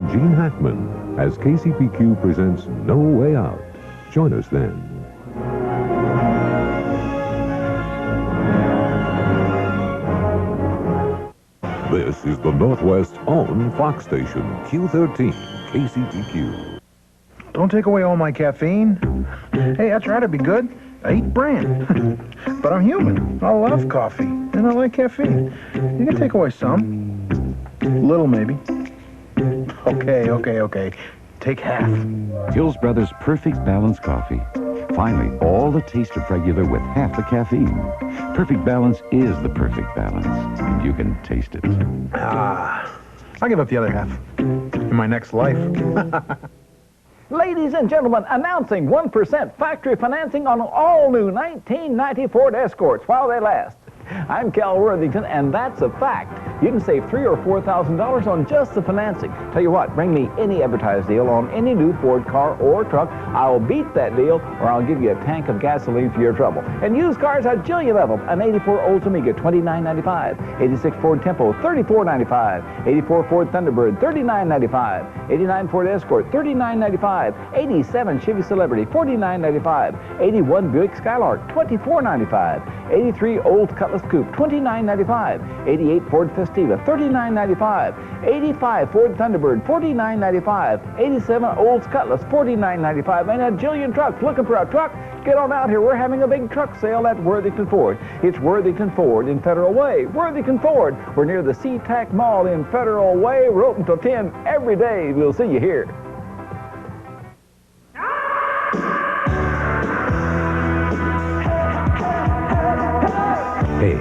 Gene Hackman as KCPQ presents No Way Out. Join us then. This is the Northwest's own Fox station, Q13, KCPQ. Don't take away all my caffeine. Hey, I try to be good. I eat bran. But I'm human. I love coffee, and I like caffeine. You can take away some. Little, maybe. Okay. Take half. Hills Brothers Perfect Balance Coffee. Finally, all the taste of regular with half the caffeine. Perfect Balance is the perfect balance, and you can taste it. I'll give up the other half in my next life. Ladies and gentlemen, announcing 1% factory financing on all new 1990 Ford Escorts while they last. I'm Cal Worthington, and that's a fact. You can save $3,000 or $4,000 on just the financing. Tell you what, bring me any advertised deal on any new Ford car or truck. I'll beat that deal, or I'll give you a tank of gasoline for your trouble. And used cars, a jillion of them. An 84 Oldsmobile, $29.95. 86 Ford Tempo, $34.95. 84 Ford Thunderbird, $39.95. 89 Ford Escort, $39.95. 87 Chevy Celebrity, $49.95. 81 Buick Skylark, $24.95. 83 Olds Cutlass Coupe, $29.95. 88 Ford Festiva, $39.95. 85 Ford Thunderbird, $49.95. 87 Olds Cutlass, $49.95. And a jillion trucks. Looking for a truck? Get on out here. We're having a big truck sale at Worthington Ford. It's Worthington Ford in Federal Way. Worthington Ford. We're near the SeaTac Mall in Federal Way. We're open till 10 every day. We'll see you here. Hey,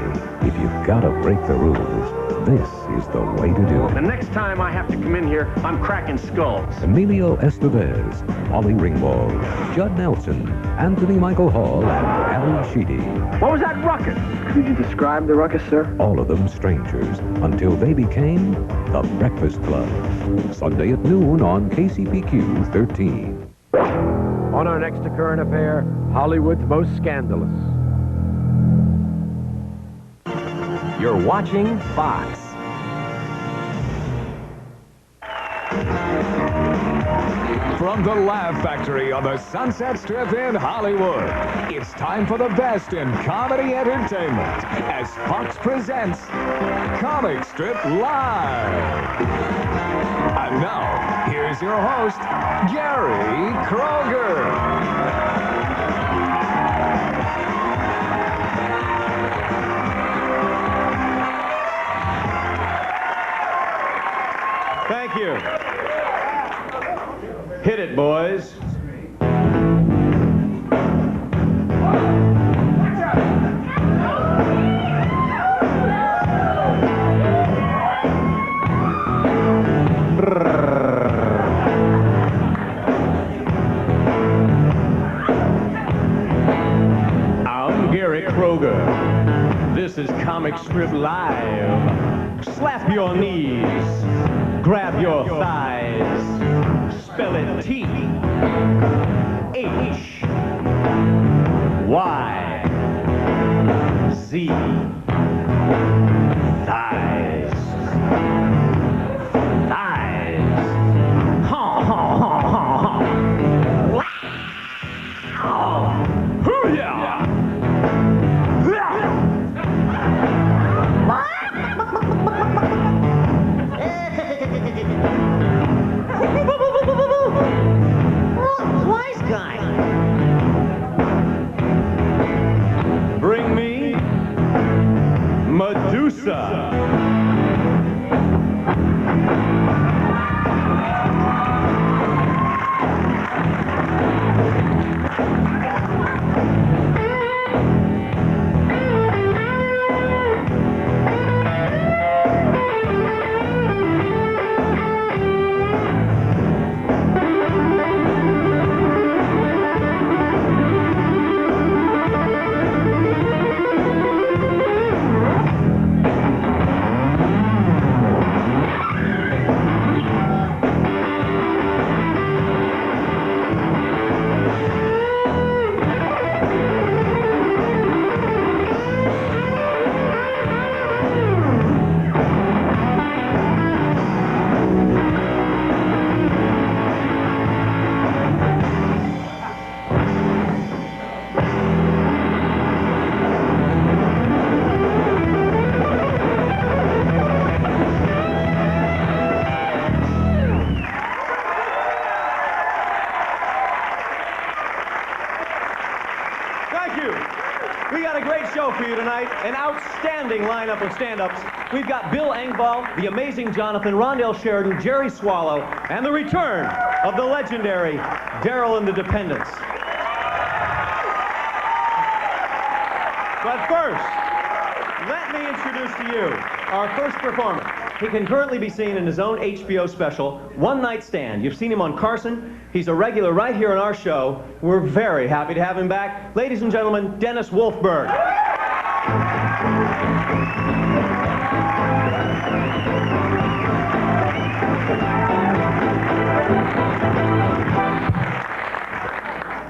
if you've got to break the rules, this is the way to do The it. next time I have to come in here, I'm cracking skulls. Emilio Estevez, Molly Ringwald, Judd Nelson, Anthony Michael Hall, and Harry Sheedy. What was that ruckus? Could you describe the ruckus, sir? All of them strangers until they became the Breakfast Club. Sunday at noon on KCPQ 13. On our next current affair, Hollywood's most scandalous. You're watching Fox. From the Laugh Factory on the Sunset Strip in Hollywood, it's time for the best in comedy entertainment as Fox presents Comic Strip Live. And now, here's your host, Gary Kroger. Thank you. Hit it, boys. I'm Gary Kroger. This is Comic Strip Live. Slap your knees. Grab your thighs. Spell it T-H-Y. Z. Thighs. Thighs. Ha ha ha ha ha. Wow. Hoo-yah. Wise guy. Bring me outstanding lineup of stand-ups. We've got Bill Engvall, the amazing Jonathan, Rondell Sheridan, Jerry Swallow, and the return of the legendary Daryl and the Dependents. But first, let me introduce to you our first performer. He can currently be seen in his own HBO special, One Night Stand. You've seen him on Carson. He's a regular right here on our show. We're very happy to have him back. Ladies and gentlemen, Dennis Wolfberg.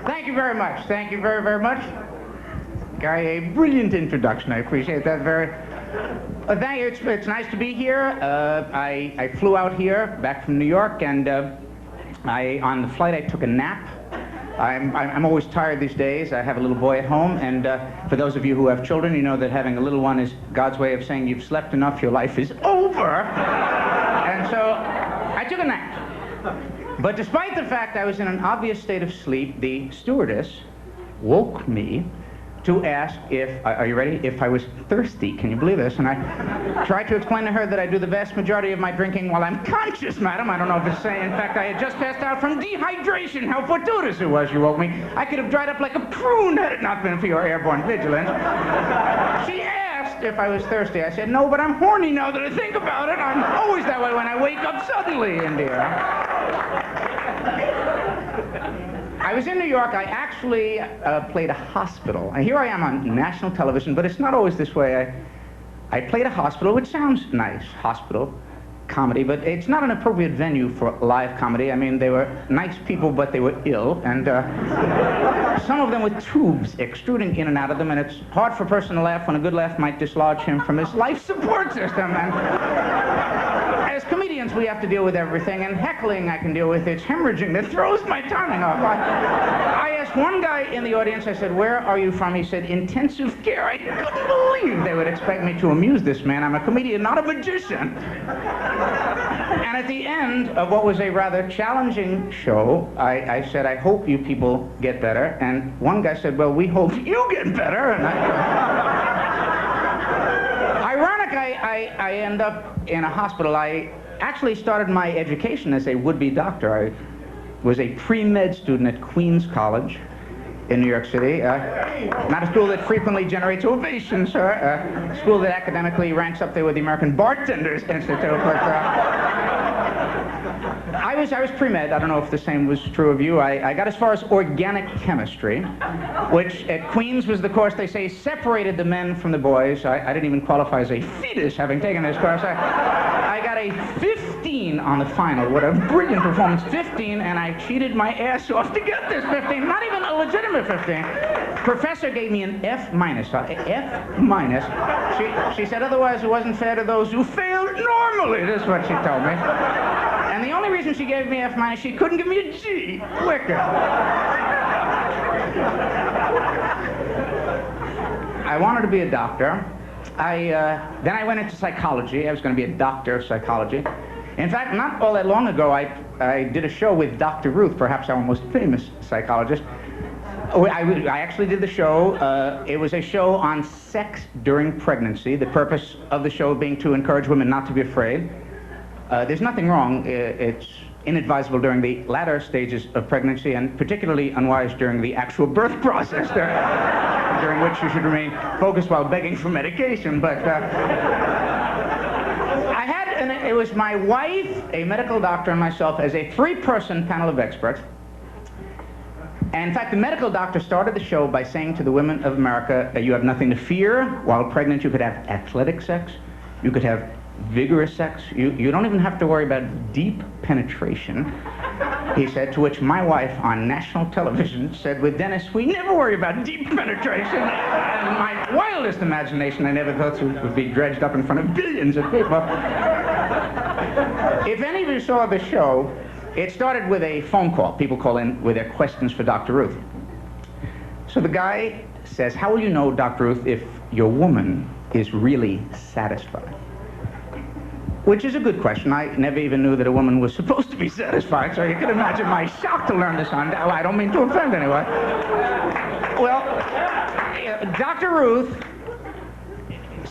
Thank you very much. Thank you very, very much. Gary, a brilliant introduction. I appreciate that very. Thank you. It's nice to be here. I flew out here back from New York, and on the flight I took a nap. I'm always tired these days. I have a little boy at home, and for those of you who have children, you know that having a little one is God's way of saying you've slept enough, your life is over. And so I took a nap. But despite the fact I was in an obvious state of sleep, the stewardess woke me to ask if, are you ready, if I was thirsty. Can you believe this? And I tried to explain to her that I do the vast majority of my drinking while I'm conscious, madam. I don't know if it's saying, in fact, I had just passed out from dehydration. How fortuitous it was you woke me. I could have dried up like a prune had it not been for your airborne vigilance. She asked if I was thirsty. I said, no, but I'm horny now that I think about it. I'm always that way when I wake up suddenly, India. I was in New York. I actually played a hospital. And here I am on national television, but it's not always this way. I played a hospital, which sounds nice, hospital, comedy, but it's not an appropriate venue for live comedy. I mean, they were nice people, but they were ill, and some of them with tubes extruding in and out of them, and it's hard for a person to laugh when a good laugh might dislodge him from his life support system. And as comedians, we have to deal with everything, and heckling I can deal with. It's hemorrhaging that throws my timing off. I asked one guy in the audience, I said, where are you from? He said, intensive care. I couldn't believe they would expect me to amuse this man. I'm a comedian, not a magician. And at the end of what was a rather challenging show, I said, I hope you people get better. And one guy said, well, we hope you get better. And ironic, I end up in a hospital. I actually started my education as a would-be doctor. I was a pre-med student at Queens College in New York City. Not a school that frequently generates ovations, sir. A school that academically ranks up there with the American Bartenders Institute. But I was pre-med. I don't know if the same was true of you. I got as far as organic chemistry, which at Queens was the course they say separated the men from the boys. I didn't even qualify as a fetus having taken this course. I got a 15 on the final. What a brilliant performance. 15, and I cheated my ass off to get this 15. Not even a legitimate 15. Professor gave me an F minus. F minus. She said otherwise it wasn't fair to those who failed normally. That's what she told me. And the only reason she gave me F minus, she couldn't give me a G. Wicked. I wanted to be a doctor. Then I went into psychology. I was going to be a doctor of psychology. In fact, not all that long ago, I did a show with Dr. Ruth, perhaps our most famous psychologist. I actually did the show. It was a show on sex during pregnancy, the purpose of the show being to encourage women not to be afraid. There's nothing wrong. It's inadvisable during the latter stages of pregnancy, and particularly unwise during the actual birth process, during which you should remain focused while begging for medication. But it was my wife, a medical doctor, and myself as a three-person panel of experts. And in fact, the medical doctor started the show by saying to the women of America, you have nothing to fear. While pregnant, you could have athletic sex. You could have vigorous sex. You don't even have to worry about deep penetration. He said, to which my wife on national television said, with Dennis, we never worry about deep penetration. And my wildest imagination, I never thought it would be dredged up in front of billions of people. If any of you saw the show, it started with a phone call. People call in with their questions for Dr. Ruth. So the guy says, how will you know, Dr. Ruth, if your woman is really satisfied? Which is a good question. I never even knew that a woman was supposed to be satisfied, so you can imagine my shock to learn this on. I don't mean to offend anyone. Well, Dr. Ruth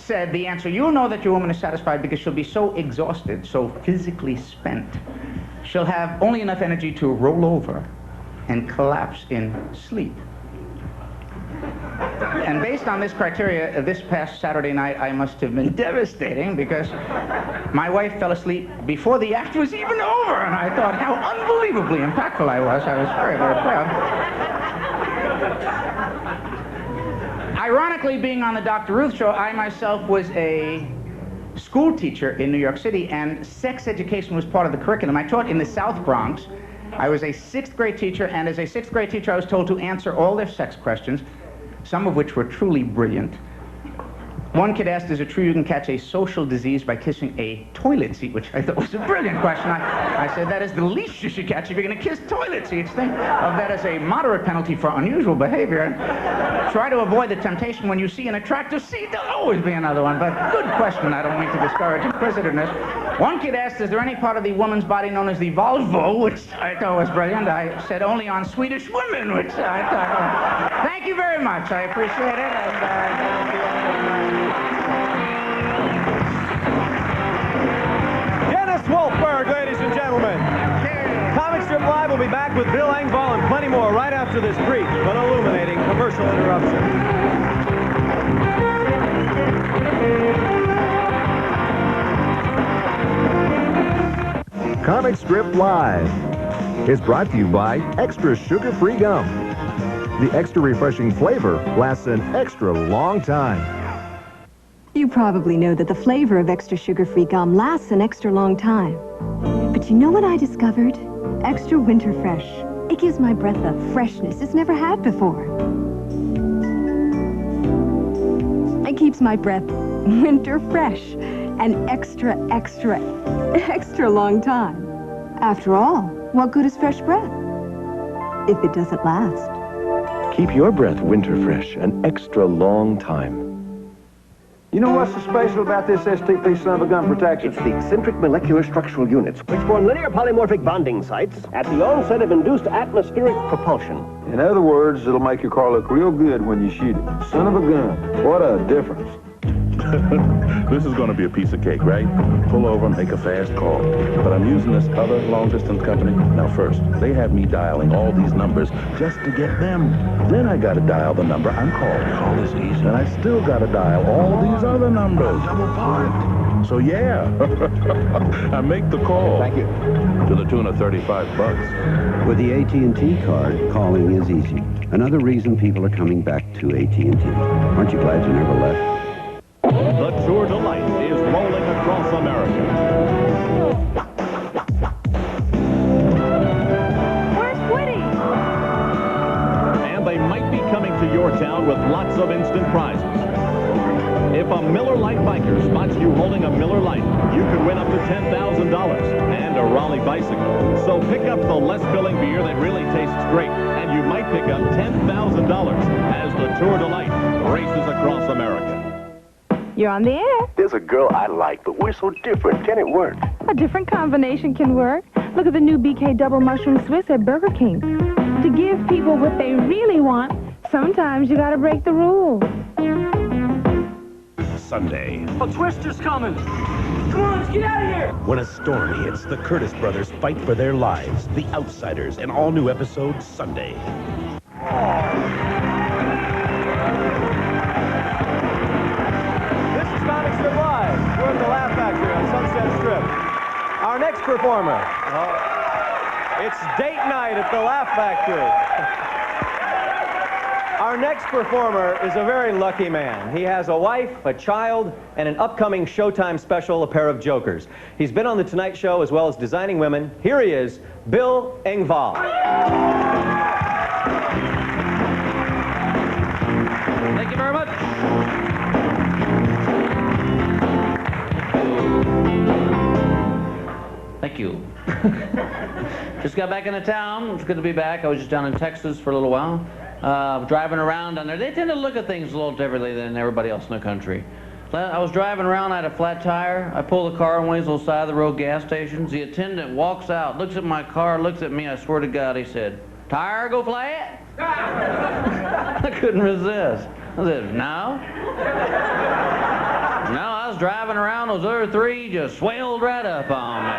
said the answer, you'll know that your woman is satisfied because she'll be so exhausted, so physically spent. She'll have only enough energy to roll over and collapse in sleep. And based on this criteria, this past Saturday night, I must have been devastating because my wife fell asleep before the act was even over, and I thought how unbelievably impactful I was. I was very, very proud. Ironically, being on the Dr. Ruth show, I myself was a school teacher in New York City, and sex education was part of the curriculum. I taught in the South Bronx. I was a 6th grade teacher, and as a 6th grade teacher, I was told to answer all their sex questions, some of which were truly brilliant. One kid asked, is it true you can catch a social disease by kissing a toilet seat, which I thought was a brilliant question. I said, that is the least you should catch if you're going to kiss toilet seats. Think of that as a moderate penalty for unusual behavior. Try to avoid the temptation when you see an attractive seat. There'll always be another one, but good question. I don't mean to discourage inquisitiveness. One kid asked, is there any part of the woman's body known as the vulva, which I thought was brilliant. I said only on Swedish women, which I thought, thank you very much. I appreciate it. Dennis Wolfberg, ladies and gentlemen. Comic Strip Live will be back with Bill Engvall and plenty more right after this brief but illuminating commercial interruption. Comic Strip Live is brought to you by Extra Sugar-Free Gum. The extra refreshing flavor lasts an extra long time. You probably know that the flavor of extra sugar-free gum lasts an extra long time. But you know what I discovered? Extra Winter Fresh. It gives my breath a freshness it's never had before. It keeps my breath winter fresh an extra long time. After all, what good is fresh breath if it doesn't last? Keep your breath winter fresh an extra long time. You know what's so special about this STP son of a gun protection? It's the eccentric molecular structural units, which form linear polymorphic bonding sites at the onset of induced atmospheric propulsion. In other words, it'll make your car look real good when you shoot it. Son of a gun, what a difference. This is going to be a piece of cake, right? Pull over and make a fast call. But I'm using this other long-distance company. Now, first, they have me dialing all these numbers just to get them. Then I got to dial the number I'm calling. Call is easy. And I still got to dial all these other numbers. Double parked. So, yeah, I make the call. Thank you. To the tune of $35. With the AT&T card, calling is easy. Another reason people are coming back to AT&T. Aren't you glad you never left? The Tour de Light is rolling across America. Where's Woody? And they might be coming to your town with lots of instant prizes. If a Miller Lite biker spots you holding a Miller Lite, you could win up to $10,000 and a Raleigh bicycle. So pick up the less filling beer that really tastes great, and you might pick up $10,000 as the Tour de Light races across America. You're on the air. There's a girl I like, but we're so different. Can it work? A different combination can work. Look at the new BK Double Mushroom Swiss at Burger King. To give people what they really want, sometimes you gotta break the rules. Sunday. A twister's coming. Come on, let's get out of here. When a storm hits, the Curtis brothers fight for their lives. The Outsiders, an all-new episode Sunday. Comic Strip Live. We're at the Laugh Factory on Sunset Strip. Our next performer, it's date night at the Laugh Factory. Our next performer is a very lucky man. He has a wife, a child, and an upcoming Showtime special, A Pair of Jokers. He's been on The Tonight Show as well as Designing Women. Here he is, Bill Engvall. Thank you very much. Thank you. Just got back into town. It's good to be back. I was just down in Texas for a little while. Driving around down there. They tend to look at things a little differently than everybody else in the country. I was driving around, I had a flat tire. I pull the car on one of these little side of the road gas stations. The attendant walks out, looks at my car, looks at me. I swear to God, he said, "Tire go flat?" I couldn't resist. I said, "No." No, I was driving around, those other three just swelled right up on me.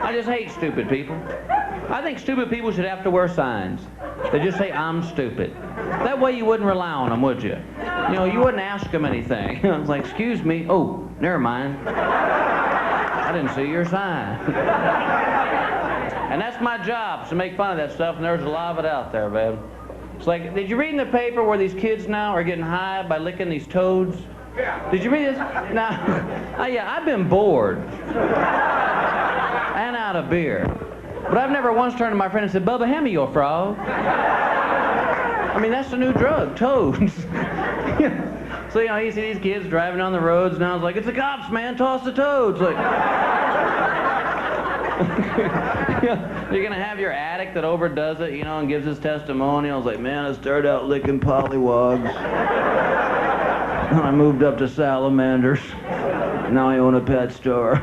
I just hate stupid people. I think stupid people should have to wear signs. They just say, I'm stupid. That way you wouldn't rely on them, would you? You know, you wouldn't ask them anything. I was like, excuse me. Oh, never mind. I didn't see your sign. And that's my job, is to make fun of that stuff, and there's a lot of it out there, babe. It's like, did you read in the paper where these kids now are getting high by licking these toads? Yeah. Did you read this? Now, yeah, I've been bored. And out of beer. But I've never once turned to my friend and said, Bubba, hand me your frog. I mean, that's the new drug, toads. So, you know, you see these kids driving on the roads, and I was like, it's the cops, man, toss the toads. Like, you're going to have your addict that overdoes it, you know, and gives his testimonials like, man, I started out licking pollywogs. Then I moved up to salamanders. Now I own a pet store.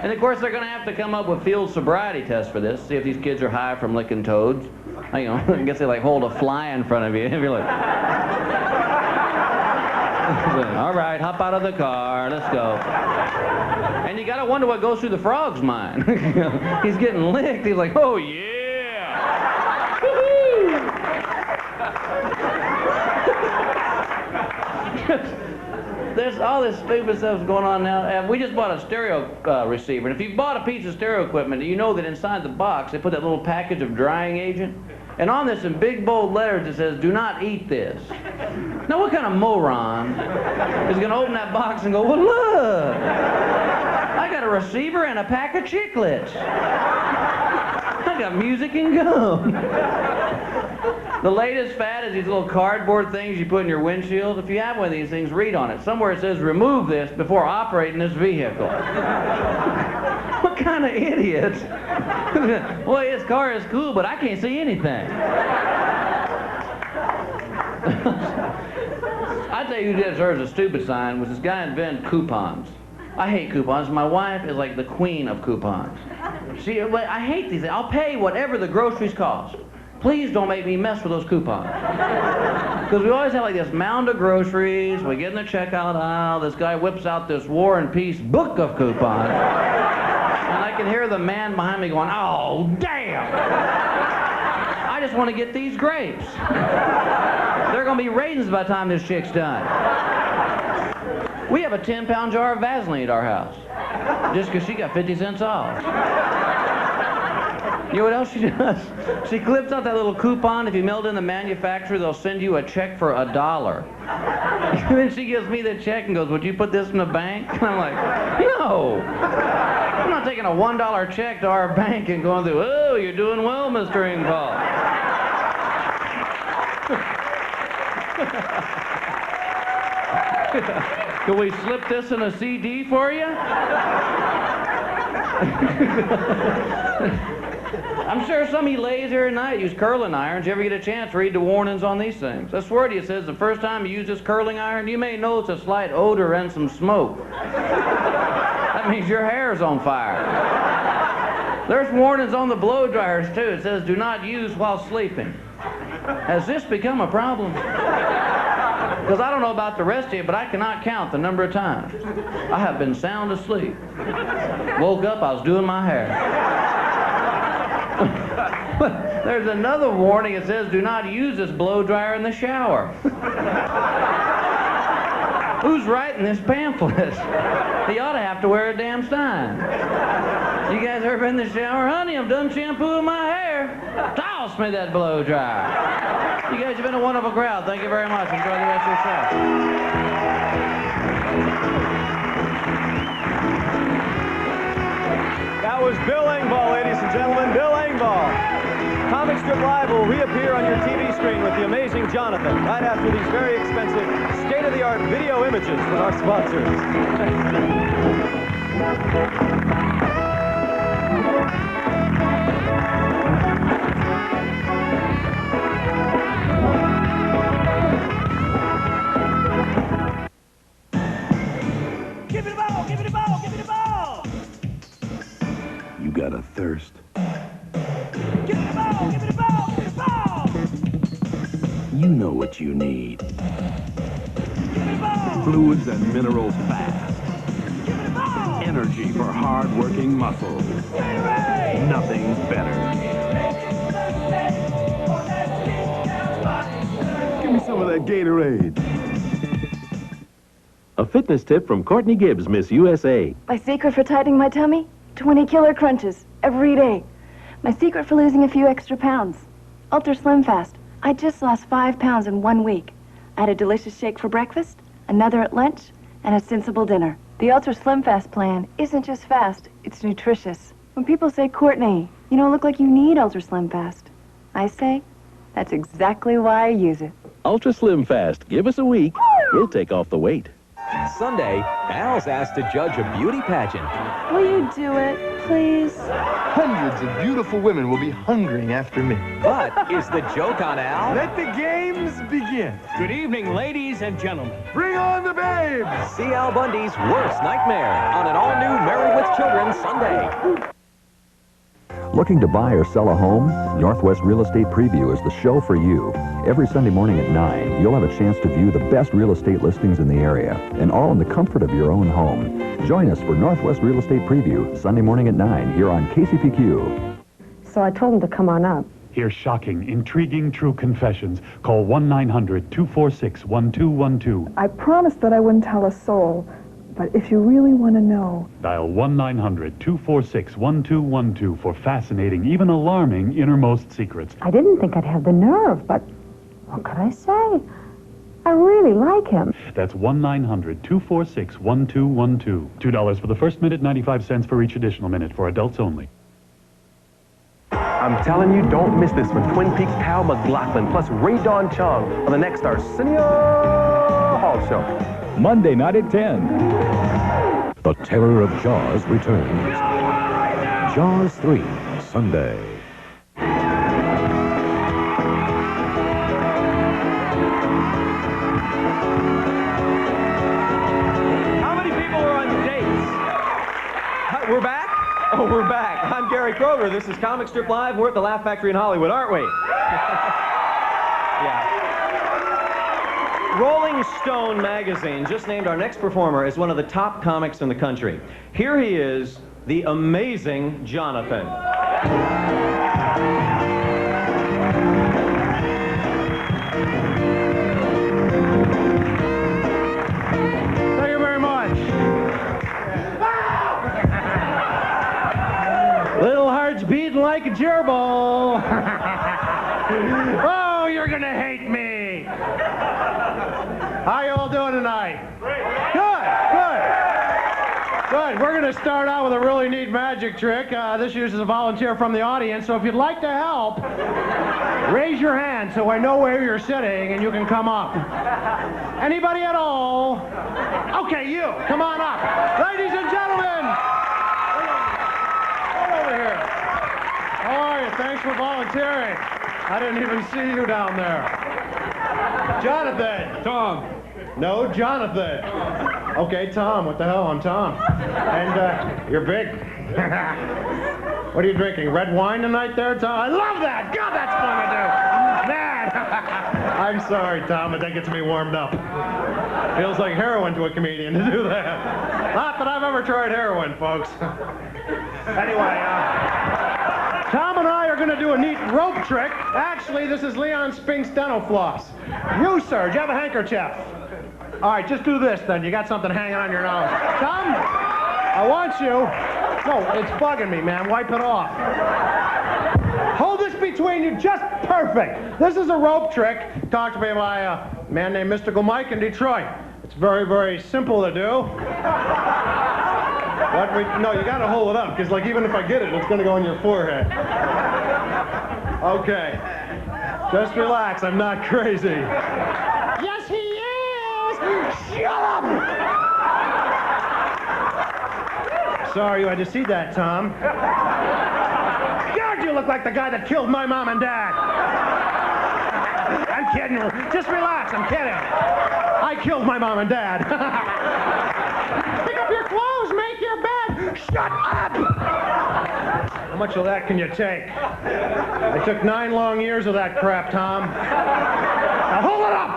And of course, they're going to have to come up with field sobriety tests for this, see if these kids are high from licking toads. You know, I guess they like hold a fly in front of you. If you're like, all right, hop out of the car, let's go. And you got to wonder what goes through the frog's mind. He's getting licked. He's like, oh yeah. There's all this stupid stuff going on now. We just bought a stereo receiver, and if you bought a piece of stereo equipment, you know that inside the box they put that little package of drying agent. And on this, in big bold letters, it says, do not eat this. Now, what kind of moron is going to open that box and go, well, look, I got a receiver and a pack of chiclets. I got music and gum. The latest fad is these little cardboard things you put in your windshield. If you have one of these things, read on it. Somewhere it says, remove this before operating this vehicle. What kind of idiot? Boy, his car is cool, but I can't see anything. I tell you who deserves a stupid sign was this guy invented coupons. I hate coupons. My wife is like the queen of coupons. See, I hate these things. I'll pay whatever the groceries cost. Please don't make me mess with those coupons. Because we always have like this mound of groceries. We get in the checkout aisle. This guy whips out this War and Peace book of coupons. And I can hear the man behind me going, oh, damn. I just want to get these grapes. They're going to be raisins by the time this chick's done. We have a 10-pound jar of Vaseline at our house. Just because she got 50 cents off. You know what else she does? She clips out that little coupon. If you mail it in the manufacturer, they'll send you a check for $1. And then she gives me the check and goes, would you put this in the bank? And I'm like, no. I'm not taking a $1 check to our bank and going through, oh, you're doing well, Mr. Ingvall. Can we slip this in a CD for you? I'm sure some of you ladies here tonight use curling irons. You ever get a chance, read the warnings on these things. I swear to you, it says the first time you use this curling iron, you may notice a slight odor and some smoke. That means your hair's on fire. There's warnings on the blow dryers, too. It says, do not use while sleeping. Has this become a problem? Because I don't know about the rest of you, but I cannot count the number of times I have been sound asleep. Woke up, I was doing my hair. There's another warning. It says, do not use this blow dryer in the shower. Who's writing this pamphlet? He ought to have to wear a damn sign. You guys ever been in the shower? Honey, I'm done shampooing my hair. Toss me that blow dryer. You guys have been a wonderful crowd. Thank you very much. Enjoy the rest of your show. That was Bill Engvall, ladies and gentlemen. Bill Engvall. Comic Strip Live will reappear on your TV screen with the amazing Jonathan right after these very expensive, state-of-the-art video images from our sponsors. Give me the ball! Give me the ball! Give me the ball! You got a thirst. Give me the ball! Give me the ball! Give me the ball! You know what you need. Fluids and minerals fast. Energy for hard-working muscles. Nothing's better. Give me some of that Gatorade. A fitness tip from Courtney Gibbs, Miss USA. My secret for tightening my tummy? 20 killer crunches every day. My secret for losing a few extra pounds? Ultra Slim Fast. I just lost 5 pounds in 1 week. I had a delicious shake for breakfast, another at lunch, and a sensible dinner. The Ultra Slim Fast plan isn't just fast, it's nutritious. When people say, Courtney, you don't look like you need Ultra Slim Fast, I say, that's exactly why I use it. Ultra Slim Fast. Give us a week. We'll take off the weight. Sunday, Al's asked to judge a beauty pageant. Will you do it, please? Hundreds of beautiful women will be hungering after me. But is the joke on Al? Let the games begin. Good evening, ladies and gentlemen. Bring on the babes! See Al Bundy's worst nightmare on an all-new Married with Children Sunday. Looking to buy or sell a home? Northwest Real Estate Preview is the show for you. Every Sunday morning at 9, you'll have a chance to view the best real estate listings in the area, and all in the comfort of your own home. Join us for Northwest Real Estate Preview, Sunday morning at 9, here on KCPQ. So I told him to come on up. Hear shocking, intriguing, true confessions. Call 1-900-246-1212. I promised that I wouldn't tell a soul. But if you really want to know... Dial 1-900-246-1212 for fascinating, even alarming, innermost secrets. I didn't think I'd have the nerve, but what could I say? I really like him. That's 1-900-246-1212. $2 for the first minute, 95 cents for each additional minute, for adults only. I'm telling you, don't miss this one. Twin Peaks Kyle MacLachlan plus Ray Dawn Chong on the next Arsenio Hall Show. Monday night at 10. The terror of Jaws returns. Jaws 3, Sunday. How many people are on dates? We're back? Oh, we're back. I'm Gary Kroger. This is Comic Strip Live. We're at the Laugh Factory in Hollywood, aren't we? Yeah. Rolling Stone magazine just named our next performer as one of the top comics in the country. Here he is, the amazing Jonathan. Thank you very much. Little hearts beating like a gerbil. Oh, you're gonna hate me. How you all doing tonight? Good. We're going to start out with a really neat magic trick. This uses a volunteer from the audience, so if you'd like to help, raise your hand so I know where you're sitting and you can come up. Anybody at all? Okay, you. Come on up. Ladies and gentlemen. Come over here. How are you? Thanks for volunteering. I didn't even see you down there. Jonathan. Tom. No, Jonathan. Okay, Tom. What the hell? I'm Tom. And you're big. What are you drinking? Red wine tonight there, Tom? I love that. God, that's fun to do. Man. I'm sorry, Tom, but that gets me warmed up. Feels like heroin to a comedian to do that. Not that I've ever tried heroin, folks. Anyway, Tom and I are going to do a neat rope trick. Actually, this is Leon Spink's dental floss. You, sir, do you have a handkerchief? All right, just do this, then. You got something hanging on your nose. Tom, I want you... No, it's bugging me, man. Wipe it off. Hold this between you just perfect. This is a rope trick taught to me by a man named Mystical Mike in Detroit. It's very, very simple to do. No, you got to hold it up, because like even if I get it, it's going to go on your forehead. Okay. Just relax. I'm not crazy. Yes, he is. Shut up. Sorry you had to see that, Tom. God, you look like the guy that killed my mom and dad. I'm kidding. Just relax. I'm kidding. I killed my mom and dad. Pick up your clothes. Make your bed. Shut up. How much of that can you take? I took 9 long years of that crap, Tom. Now hold it up!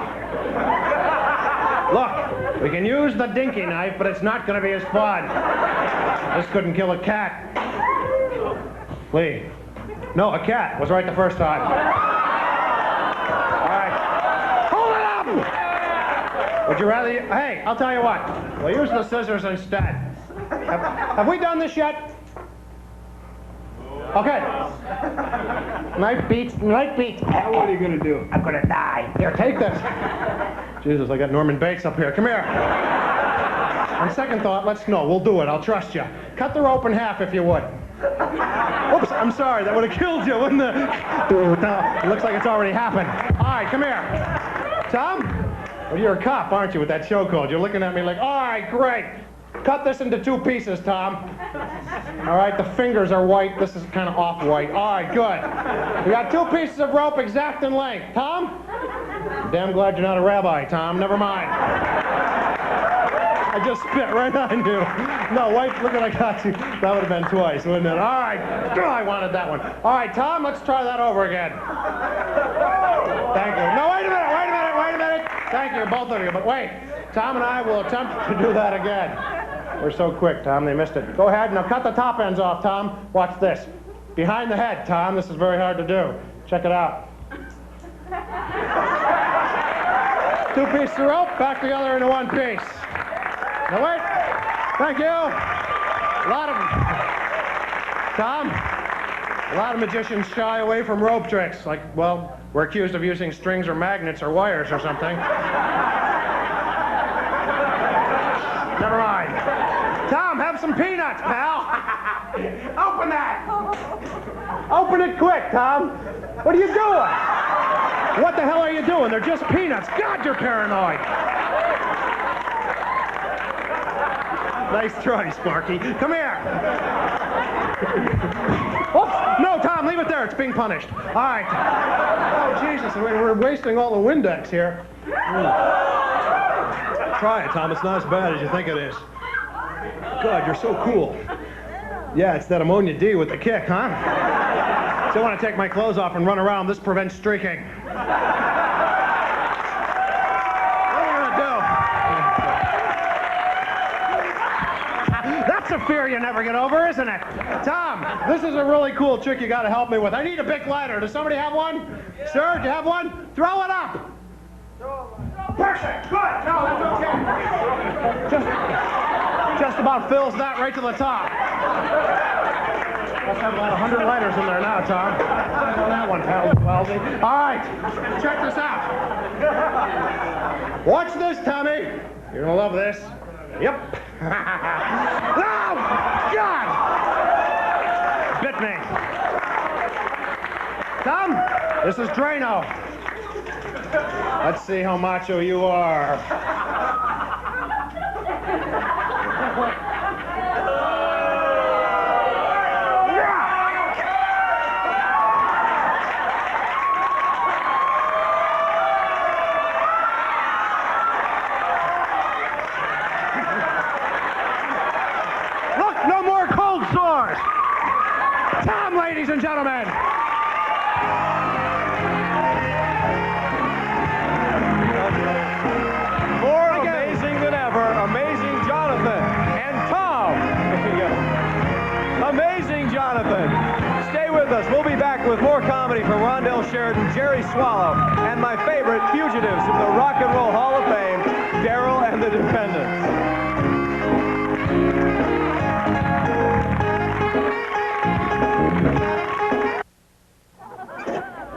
Look, we can use the dinky knife, but it's not going to be as fun. This couldn't kill a cat. Lee. No, a cat was right the first time. All right. Hold it up! Would you rather... Hey, I'll tell you what. We'll use the scissors instead. Have we done this yet? Okay. Knife beats, knife beats. Now what are you going to do? I'm going to die. Here, take this. Jesus, I got Norman Bates up here. Come here. On second thought, we'll do it. I'll trust you. Cut the rope in half if you would. Oops, I'm sorry. That would have killed you, wouldn't it? It looks like it's already happened. All right, come here. Tom? Well, you're a cop, aren't you, with that show code? You're looking at me like, all right, great. Cut this into 2 pieces, Tom. All right, the fingers are white. This is kind of off-white. All right, good. We got 2 pieces of rope exact in length. Tom? I'm damn glad you're not a rabbi, Tom. Never mind. I just spit right on you. No, wait, look what I got you. That would have been twice, wouldn't it? All right. I wanted that one. All right, Tom, let's try that over again. Thank you. No, wait a minute. Thank you, both of you. But wait, Tom and I will attempt to do that again. We're so quick, Tom, they missed it. Go ahead, now cut the top ends off, Tom. Watch this. Behind the head, Tom. This is very hard to do. Check it out. 2 pieces of rope, back together into 1 piece. Now wait. Thank you. A lot of magicians shy away from rope tricks. Like, well, we're accused of using strings or magnets or wires or something. Never mind. Tom, have some peanuts, pal. Open that. Open it quick, Tom. What are you doing? What the hell are you doing? They're just peanuts. God, you're paranoid. Nice try, Sparky. Come here. Oops. No, Tom, leave it there. It's being punished. All right. Oh, Jesus, we're wasting all the Windex here. Try it, Tom. It's not as bad as you think it is. God, you're so cool. Yeah, it's that ammonia D with the kick, huh? So I want to take my clothes off and run around. This prevents streaking. What are we going to do? That's a fear you never get over, isn't it? Tom, this is a really cool trick you got to help me with. I need a big lighter. Does somebody have one? Sir, do you have one? Throw it up. Perfect. Good. No, that's okay. Just about fills that right to the top. Must have about 100 lighters in there now, Tom. On that one, pal. All right. Check this out. Watch this, Tommy. You're gonna love this. Yep. Oh, God! Bit me. Tom, this is Drano. Let's see how macho you are. Look, no more cold sores. Tom, ladies and gentlemen. More amazing than ever, Amazing Jonathan and Tom. Amazing Jonathan. Stay with us. We'll be back with more comedy from Rondell Sheridan, Jerry Swallow, and my favorite fugitives from the Rock and Roll Hall of Fame, Daryl and the Dependents.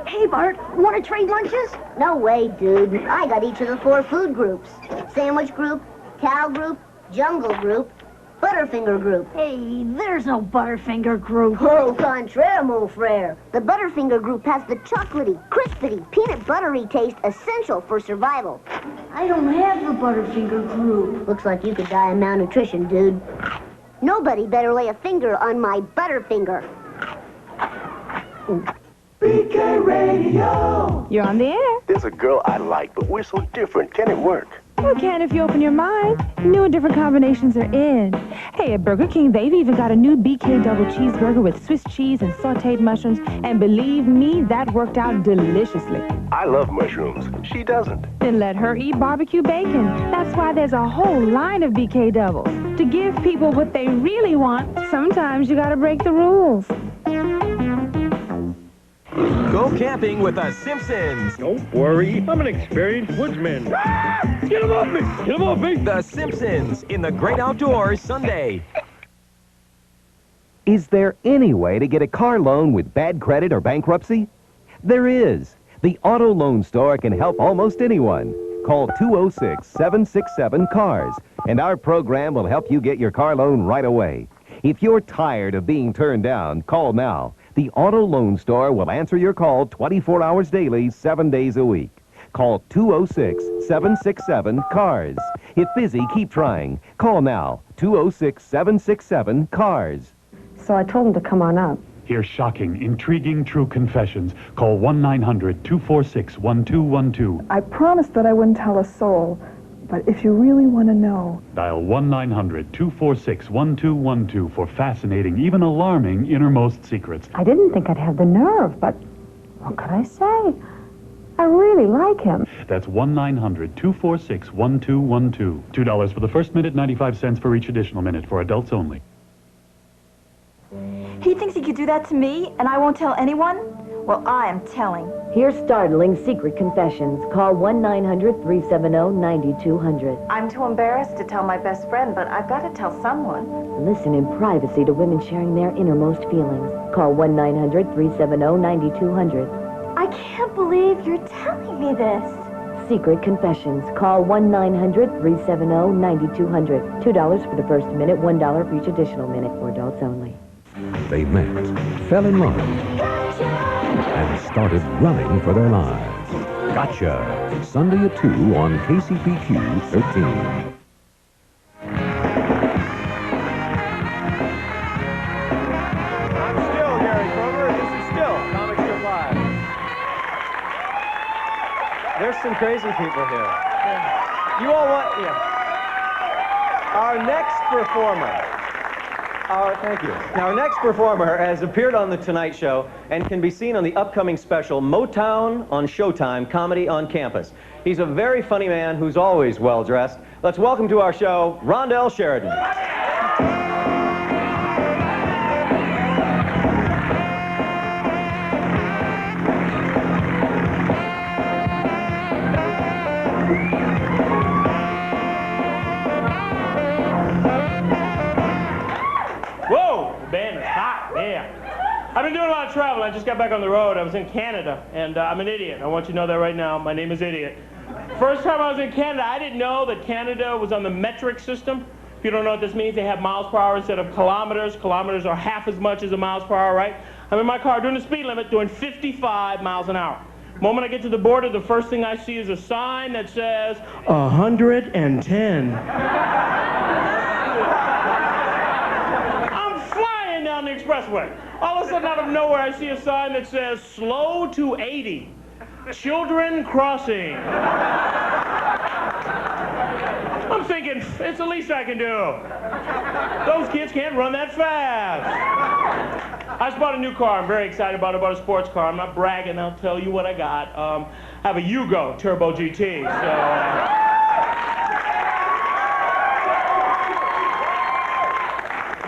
Hey, Bart, want to trade lunches? No way, dude. I got each of the 4 food groups. Sandwich group, cow group, jungle group, Butterfinger group. Hey, there's no Butterfinger group. Au contraire, mon frere. The Butterfinger group has the chocolatey, crispity, peanut buttery taste essential for survival. I don't have the Butterfinger group. Looks like you could die of malnutrition, dude. Nobody better lay a finger on my Butterfinger. BK Radio. You're on the air. There's a girl I like, but we're so different. Can it work? Well, can if you open your mind. New and different combinations are in. Hey, at Burger King, they've even got a new BK double cheeseburger with Swiss cheese and sautéed mushrooms, and believe me, that worked out deliciously. I love mushrooms. She doesn't. Then let her eat barbecue bacon. That's why there's a whole line of BK doubles. To give people what they really want, sometimes you gotta break the rules. Go camping with the Simpsons. Don't worry, I'm an experienced woodsman. Get him off me! Get him off me! The Simpsons in the great outdoors Sunday. Is there any way to get a car loan with bad credit or bankruptcy? There is. The Auto Loan Store can help almost anyone. Call 206-767-CARS, and our program will help you get your car loan right away. If you're tired of being turned down, call now. The Auto Loan Store will answer your call 24 hours daily, 7 days a week. Call 206-767-CARS. If busy, keep trying. Call now. 206-767-CARS. So I told him to come on up. Hear shocking, intriguing, true confessions. Call 1-900-246-1212. I promised that I wouldn't tell a soul, but if you really want to know... Dial 1-900-246-1212 for fascinating, even alarming innermost secrets. I didn't think I'd have the nerve, but what could I say? I really like him. That's 1-900-246-1212. $2 for the first minute, 95 cents for each additional minute for adults only. He thinks he could do that to me, and I won't tell anyone? Well, I am telling. Here's startling secret confessions. Call 1-900-370-9200. I'm too embarrassed to tell my best friend, but I've got to tell someone. Listen in privacy to women sharing their innermost feelings. Call 1-900-370-9200. I can't believe you're telling me this. Secret confessions. Call 1-900-370-9200. $2 for the first minute, $1 for each additional minute for adults only. They met, fell in love, and started running for their lives. Gotcha! Sunday at 2 on KCPQ 13. I'm still Gary Kroger. This is still Comic Strip Live. There's some crazy people here. You all want... Yeah. Our next performer... Thank you. Now, our next performer has appeared on The Tonight Show and can be seen on the upcoming special Motown on Showtime, Comedy on Campus. He's a very funny man who's always well-dressed. Let's welcome to our show, Rondell Sheridan. I've been doing a lot of travel. I just got back on the road. I was in Canada, and I'm an idiot. I want you to know that right now. My name is Idiot. First time I was in Canada, I didn't know that Canada was on the metric system. If you don't know what this means, they have miles per hour instead of kilometers. Kilometers are half as much as a miles per hour, right? I'm in my car doing the speed limit, doing 55 miles an hour. The moment I get to the border, the first thing I see is a sign that says 110. Down the expressway. All of a sudden, out of nowhere, I see a sign that says, slow to 80. Children crossing. I'm thinking, it's the least I can do. Those kids can't run that fast. I just bought a new car. I'm very excited about it. I bought a sports car. I'm not bragging. I'll tell you what I got. I have a Yugo Turbo GT. So,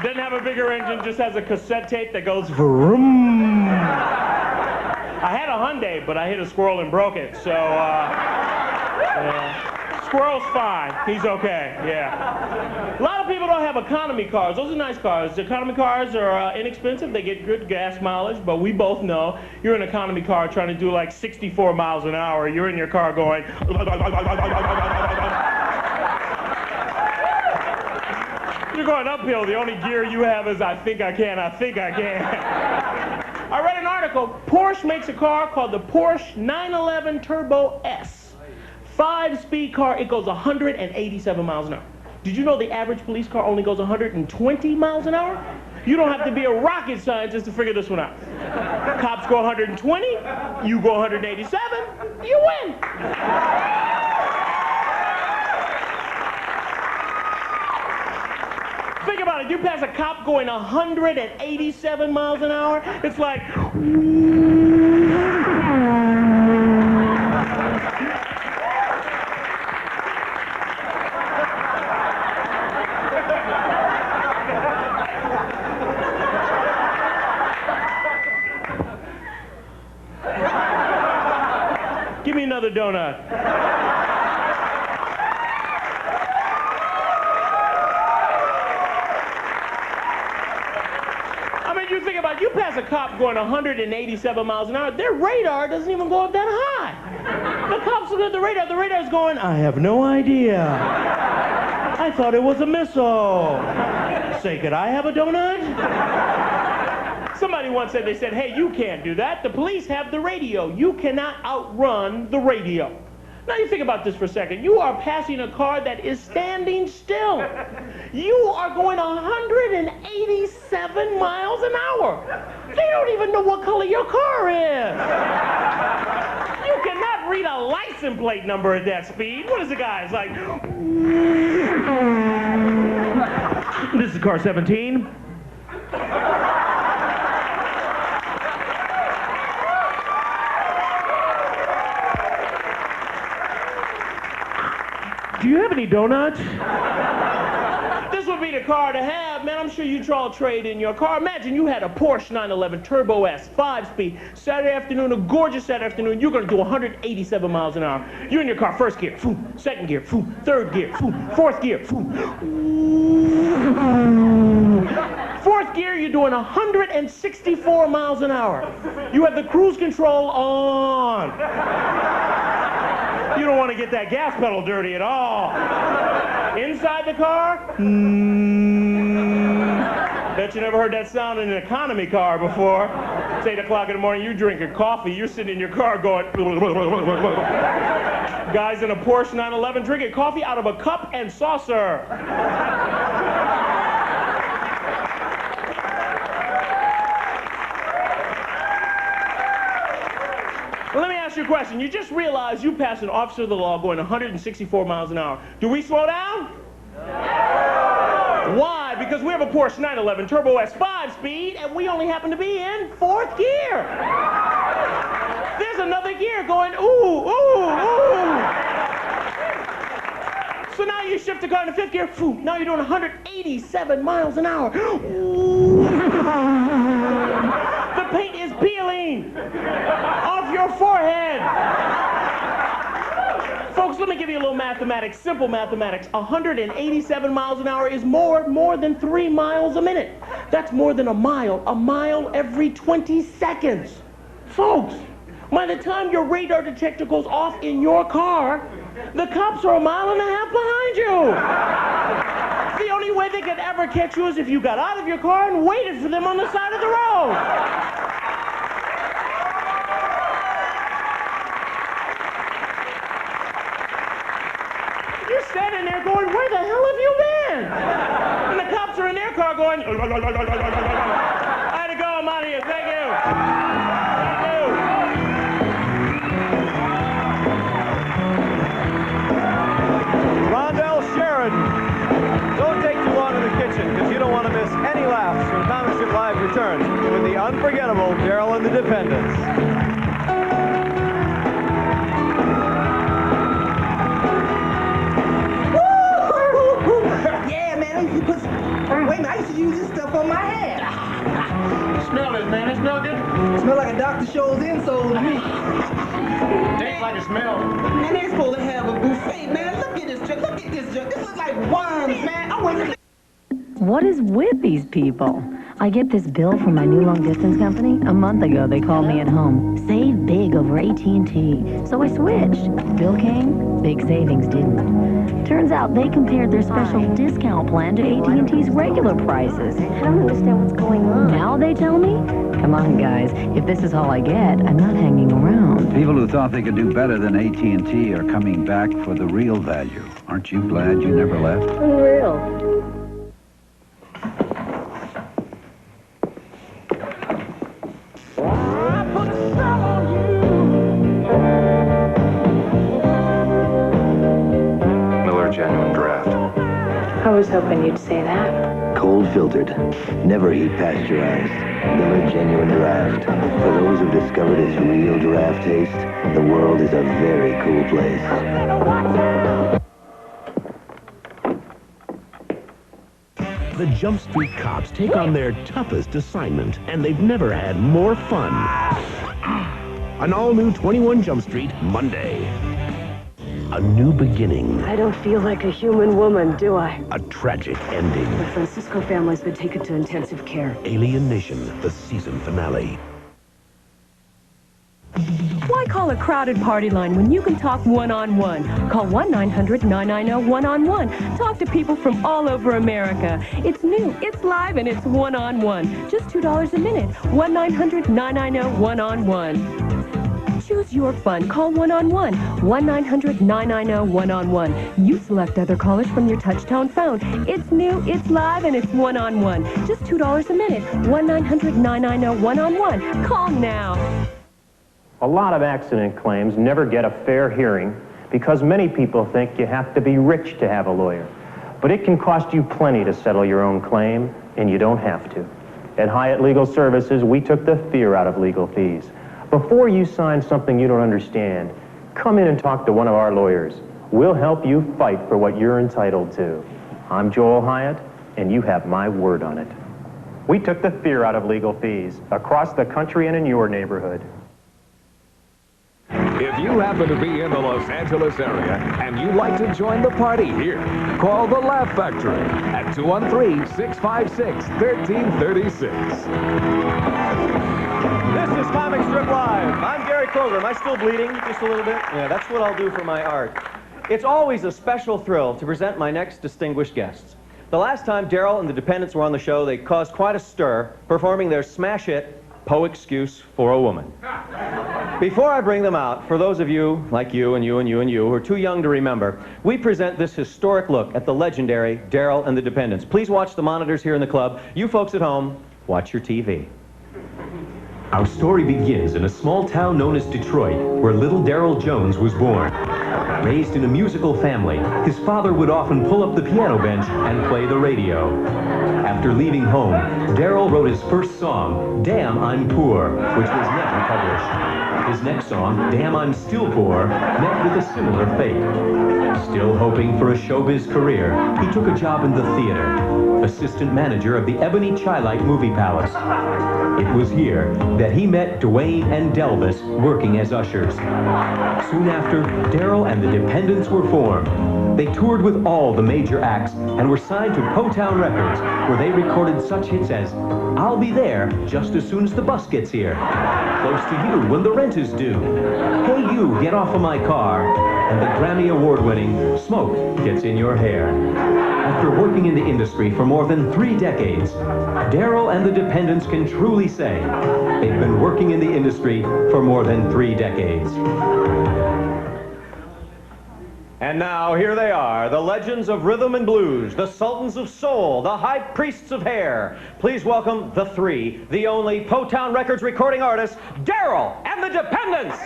doesn't have a bigger engine, just has a cassette tape that goes vroom. I had a Hyundai, but I hit a squirrel and broke it, so, yeah. Squirrel's fine. He's okay, yeah. A lot of people don't have economy cars. Those are nice cars. Economy cars are inexpensive. They get good gas mileage, but we both know you're in an economy car trying to do like 64 miles an hour. You're in your car going... You're going uphill. The only gear you have is I think I can, I think I can. I read an article. Porsche makes a car called the Porsche 911 Turbo S. 5-speed car. It goes 187 miles an hour. Did you know the average police car only goes 120 miles an hour? You don't have to be a rocket scientist to figure this one out. Cops go 120, you go 187, you win. Think about it. You pass a cop going 187 miles an hour. It's like... Give me another donut. I mean, you think about it, you pass a cop going 187 miles an hour, their radar doesn't even go up that high. The cops look at the radar's going, I have no idea. I thought it was a missile. Say, could I have a donut? Somebody once said, they said, hey, you can't do that. The police have the radio. You cannot outrun the radio. Now you think about this for a second. You are passing a car that is standing still. You are going 187 miles an hour. They don't even know what color your car is. You cannot read a license plate number at that speed. What is the guy? It's like, this is car 17. Do you have any donuts? This would be the car to have, man. I'm sure you'd all trade in your car. Imagine you had a Porsche 911 Turbo S, 5-speed, Saturday afternoon, a gorgeous Saturday afternoon. You're going to do 187 miles an hour. You're in your car, first gear, boom, second gear, boom, third gear, boom, fourth gear, boom. Fourth gear, you're doing 164 miles an hour. You have the cruise control on. You don't want to get that gas pedal dirty at all. Inside the car, bet you never heard that sound in an economy car before. It's 8 o'clock in the morning, you're drinking coffee, you're sitting in your car going... Guys in a Porsche 911 drinking coffee out of a cup and saucer. Let me ask you a question. You just realized you passed an officer of the law going 164 miles an hour. Do we slow down? No. Why? Because we have a Porsche 911 Turbo S 5-speed, and we only happen to be in 4th gear. There's another gear going, ooh, ooh, ooh. So now you shift the car into 5th gear. Phew, now you're doing 187 miles an hour. The paint is peeling off your forehead. Folks, let me give you a little mathematics, simple mathematics. 187 miles an hour is more than 3 miles a minute. That's more than a mile every 20 seconds. Folks, by the time your radar detector goes off in your car, the cops are 1.5 miles behind you. The only way they could ever catch you is if you got out of your car and waited for them on the side of the road. You're standing there going, where the hell have you been? And the cops are in their car going, I had to go, I'm out of here, thank you. Rondell Sheridan. Don't take too long in the kitchen, because you don't want to miss any laughs when Comic Strip Live returns with the unforgettable Daryl and the Dependents. Yeah, man, wait a minute, I used to use this stuff on my hair. Smell it, man. It smell good. It smell like a Dr. Scholl's insole to me. Tastes like it smells. Man, they're supposed to have a buffet, man. Look at this junk. Look at this junk. This looks like worms, man. I wouldn't... What is with these people? I get this bill from my new long-distance company. A month ago, they called me at home. Save big over AT&T. So I switched. Bill came, big savings didn't. Turns out they compared their special discount plan to AT&T's regular prices. I don't understand what's going on. Now they tell me? Come on, guys. If this is all I get, I'm not hanging around. People who thought they could do better than AT&T are coming back for the real value. Aren't you glad you never left? Unreal. Miller Genuine Draft. I was hoping you'd say that. Cold filtered. Never heat pasteurized. Miller Genuine Draft. For those who discovered its real draft taste, the world is a very cool place. The Jump Street cops take on their toughest assignment, and they've never had more fun. An all-new 21 Jump Street, Monday. A new beginning. I don't feel like a human woman, do I? A tragic ending. The Francisco family's been taken to intensive care. Alien Nation, the season finale. Why call a crowded party line when you can talk one-on-one? Call 1-900-990-111. Talk to people from all over America. It's new, it's live, and it's one-on-one. Just $2 a minute. 1-900-990-111. Choose your fun. Call one-on-one. 1-900-990-111. You select other callers from your touch-tone phone. It's new, it's live, and it's one-on-one. Just $2 a minute. 1-900-990-111. Call now. A lot of accident claims never get a fair hearing because many people think you have to be rich to have a lawyer. But it can cost you plenty to settle your own claim, and you don't have to. At Hyatt Legal Services, we took the fear out of legal fees. Before you sign something you don't understand, come in and talk to one of our lawyers. We'll help you fight for what you're entitled to. I'm Joel Hyatt, and you have my word on it. We took the fear out of legal fees across the country and in your neighborhood. If you happen to be in the Los Angeles area and you'd like to join the party here, call the Laugh Factory at 213-656-1336. This is Comic Strip Live. I'm Gary Kroger. Am I still bleeding just a little bit? Yeah, that's what I'll do for my art. It's always a special thrill to present my next distinguished guests. The last time Daryl and the Dependents were on the show, they caused quite a stir, performing their smash hit, "Po Excuse for a Woman." Before I bring them out, for those of you, like you and you and you and you, who are too young to remember, we present this historic look at the legendary Daryl and the Dependents. Please watch the monitors here in the club. You folks at home, watch your TV. Our story begins in a small town known as Detroit, where little Daryl Jones was born. Raised in a musical family, his father would often pull up the piano bench and play the radio. After leaving home, Daryl wrote his first song, "Damn, I'm Poor," which was never published. His next song, "Damn, I'm Still Poor," met with a similar fate. Still hoping for a showbiz career, he took a job in the theater, assistant manager of the Ebony Chi-Light Movie Palace. It was here that he met Dwayne and Delvis working as ushers. Soon after, Daryl and the Dependents were formed. They toured with all the major acts and were signed to Potown Records, where they recorded such hits as "I'll Be There Just As Soon As the Bus Gets Here," "Close to You When the Rent Is Due," "Hey You, Get Off of My Car," and the Grammy Award-winning "Smoke Gets in Your Hair." After working in the industry for more than 3 decades, Daryl and the Dependents can truly say they've been working in the industry for more than 3 decades. And now, here they are, the legends of rhythm and blues, the sultans of soul, the high priests of hair. Please welcome the three, the only Potown Records recording artists, Daryl and the Dependents.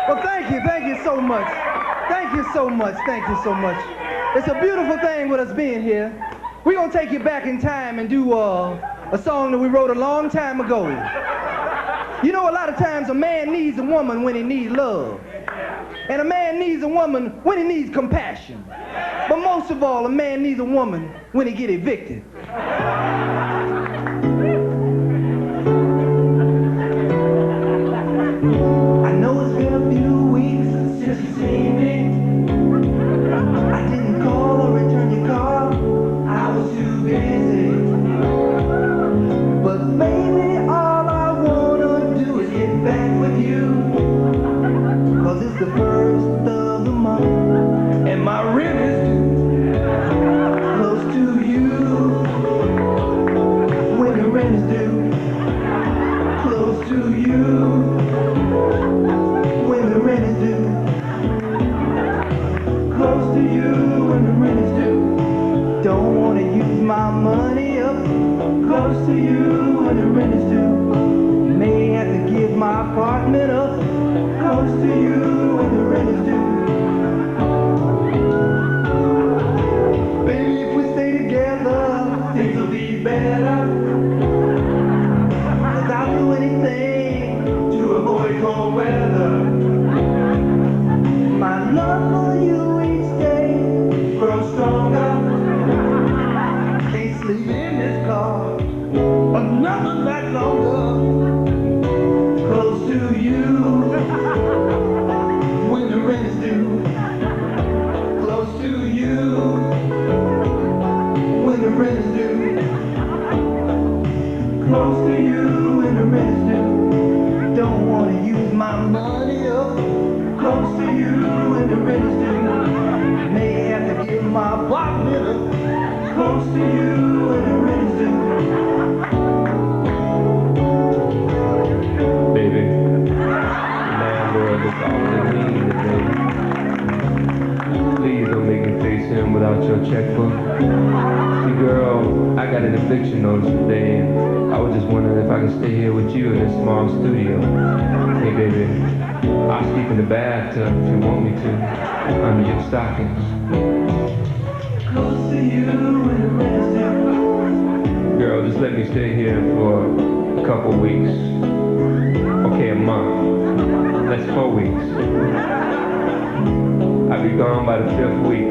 Well, thank you so much. Thank you so much, thank you so much. It's a beautiful thing with us being here. We're gonna take you back in time and do a song that we wrote a long time ago. You know, a lot of times a man needs a woman when he needs love. And a man needs a woman when he needs compassion. But most of all, a man needs a woman when he get evicted. I know it's been a few weeks since you seen me. I didn't call or return your call. I was too busy. But baby, all I wanna do is get back with you. 'Cause it's the first of the month and my rent is due. Close to you. use my money up close to you when the rent is due. May have to give my apartment up close to you when the rent is due. Baby, if we stay together, things will be better. 'Cause I'll do anything to avoid cold weather. My love for you each day grows stronger. Can't sleep in this car another night longer. Close to you when the rent is due. Close to you when the rent is due. Close to you when the rent is due. Don't want to use my money up. Close to you when the rent is due. May have to give my apartment up. Close to you when the rent is due. Baby, the landlord is awfully mean today. Please don't make me face him without your checkbook. See, girl, I got an eviction notice today, and I was just wondering if I could stay here with you in this small studio. Hey, baby, I'll sleep in the bathtub if you want me to, under your stockings. Close to you when the rent is due. Girl, just let me stay here for a couple weeks. Okay, a month. That's 4 weeks. I'll be gone by the 5th week.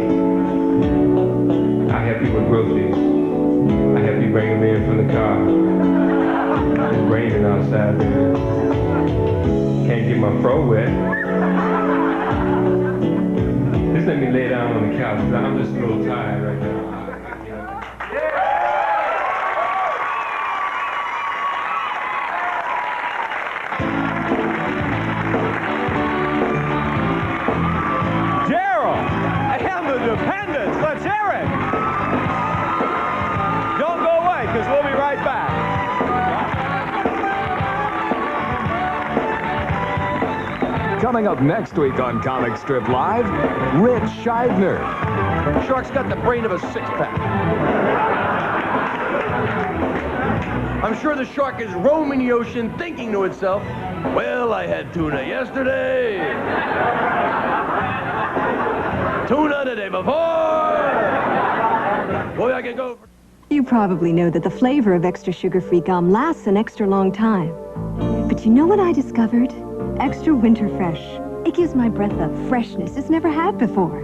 I help you with groceries. I help you bring them in from the car. It's raining outside there. Can't get my fro wet. Just let me lay down on the couch, 'cause I'm just a little tired right now. Gerald and the Dependents. Let's hear it. Don't go away, because we'll be right back. Coming up next week on Comic Strip Live, Rich Scheidner. Shark's got the brain of a six-pack. I'm sure the shark is roaming the ocean thinking to itself, well, I had tuna yesterday. Tuna the day before. Boy, I can go. You probably know that the flavor of extra sugar-free gum lasts an extra long time. But you know what I discovered? Extra Winter Fresh. It gives my breath a freshness it's never had before.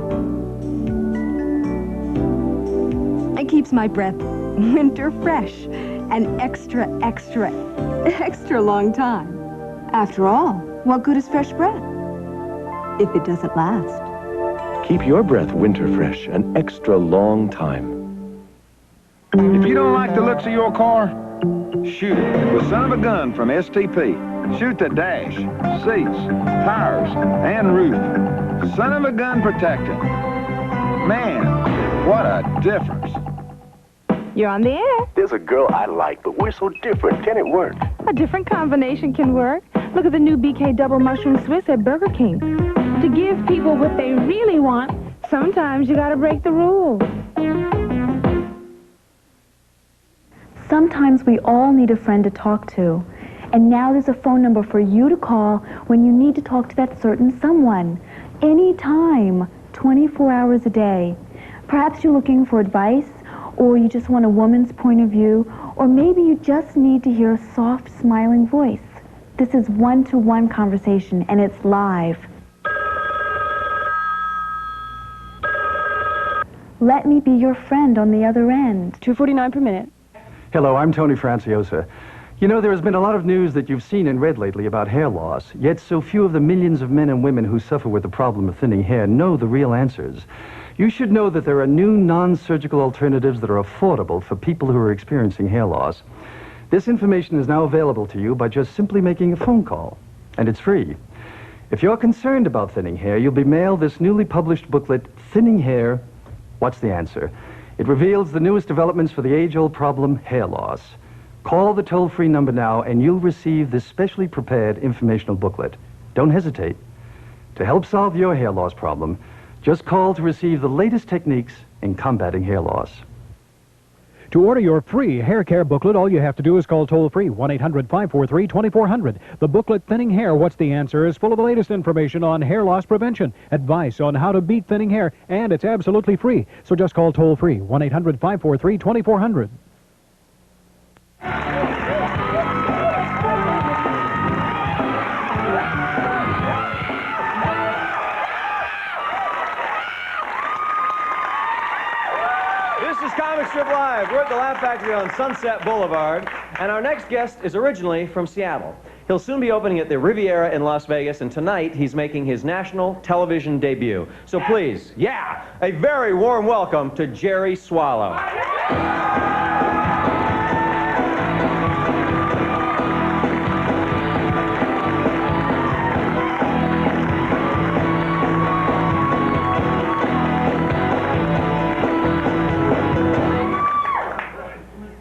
It keeps my breath winter fresh an extra long time. After all, what good is fresh breath if it doesn't last? Keep your breath winter fresh an extra long time. If you don't like the looks of your car, shoot it with Son of a Gun from STP. Shoot the dash, seats, tires, and roof. Son of a Gun protecting. Man, what a difference. You're on the air. There's a girl I like, but we're so different. Can it work? A different combination can work. Look at the new BK Double Mushroom Swiss at Burger King. To give people what they really want, sometimes you gotta break the rules. Sometimes we all need a friend to talk to. And now there's a phone number for you to call when you need to talk to that certain someone. Anytime, 24 hours a day. Perhaps you're looking for advice, or you just want a woman's point of view, or maybe you just need to hear a soft, smiling voice. This is one-to-one conversation, and it's live. Let me be your friend on the other end. $2.49 per minute. Hello, I'm Tony Franciosa. You know, there has been a lot of news that you've seen and read lately about hair loss, yet so few of the millions of men and women who suffer with the problem of thinning hair know the real answers. You should know that there are new non-surgical alternatives that are affordable for people who are experiencing hair loss. This information is now available to you by just simply making a phone call, and it's free. If you're concerned about thinning hair, you'll be mailed this newly published booklet, Thinning Hair, What's the Answer? It reveals the newest developments for the age-old problem, hair loss. Call the toll-free number now and you'll receive this specially prepared informational booklet. Don't hesitate. To help solve your hair loss problem, just call to receive the latest techniques in combating hair loss. To order your free hair care booklet, all you have to do is call toll-free 1-800-543-2400. The booklet, Thinning Hair, What's the Answer, is full of the latest information on hair loss prevention, advice on how to beat thinning hair, and it's absolutely free. So just call toll-free 1-800-543-2400. Comic Strip Live. We're at the Laugh Factory on Sunset Boulevard, and our next guest is originally from Seattle. He'll soon be opening at the Riviera in Las Vegas, and tonight he's making his national television debut. So please, a very warm welcome to Jerry Swallow.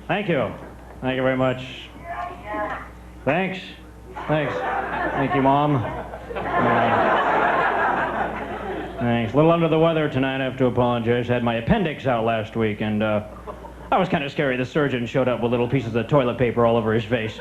Thank you. Thank you very much. Thanks. Thanks. Thank you, Mom. Thanks. A little under the weather tonight. I have to apologize. I had my appendix out last week, and I was kind of scary. The surgeon showed up with little pieces of toilet paper all over his face.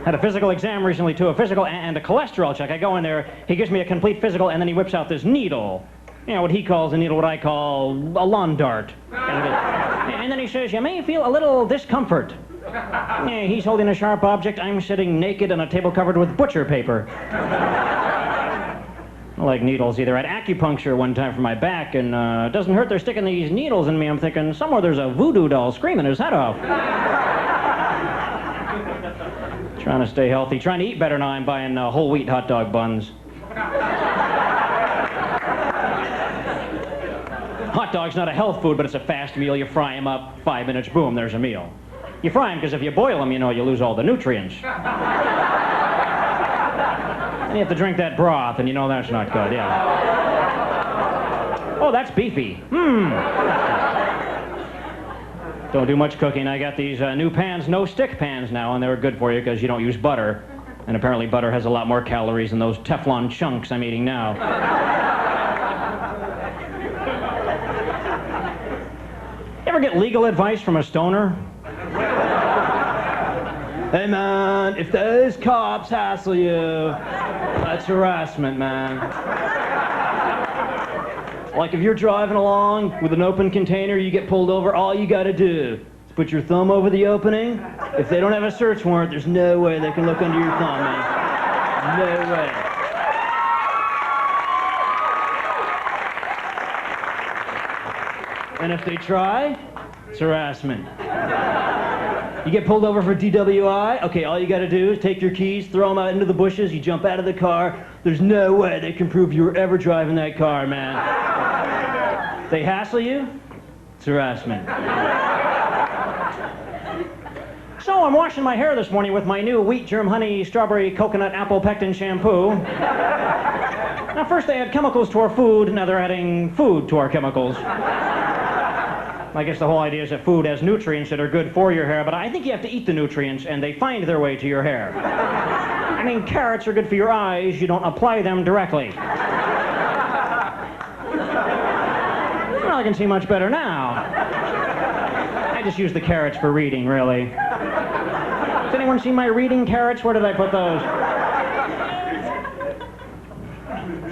Had a physical exam recently, too. A physical and a cholesterol check. I go in there, he gives me a complete physical, and then he whips out this needle. You know, what he calls a needle, what I call a lawn dart. And then he says, you may feel a little discomfort. Yeah, he's holding a sharp object. I'm sitting naked on a table covered with butcher paper. I like needles either. I had acupuncture one time for my back, and it doesn't hurt. They're sticking these needles in me. I'm thinking, somewhere there's a voodoo doll screaming his head off. Trying to stay healthy. Trying to eat better now. I'm buying whole wheat hot dog buns. Hot dog's not a health food, but it's a fast meal. You fry them up, 5 minutes, boom, there's a meal. You fry them because if you boil them, you know, you lose all the nutrients. And you have to drink that broth, and you know that's not good, yeah. Oh, that's beefy. Don't do much cooking. I got these new pans, no-stick pans now, and they're good for you because you don't use butter. And apparently butter has a lot more calories than those Teflon chunks I'm eating now. Ever get legal advice from a stoner? Hey man, if those cops hassle you, that's harassment, man. Like if you're driving along with an open container, you get pulled over, all you gotta do is put your thumb over the opening. If they don't have a search warrant, there's no way they can look under your thumb, man. No way. And if they try, it's harassment. You get pulled over for DWI, okay, all you gotta do is take your keys, throw them out into the bushes, you jump out of the car, there's no way they can prove you were ever driving that car, man. They hassle you, it's harassment. So I'm washing my hair this morning with my new wheat germ honey strawberry coconut apple pectin shampoo. Now first they add chemicals to our food, now they're adding food to our chemicals. I guess the whole idea is that food has nutrients that are good for your hair, but I think you have to eat the nutrients and they find their way to your hair. I mean, carrots are good for your eyes, you don't apply them directly. Well, I can see much better now. I just use the carrots for reading, really. Has anyone seen my reading carrots? Where did I put those?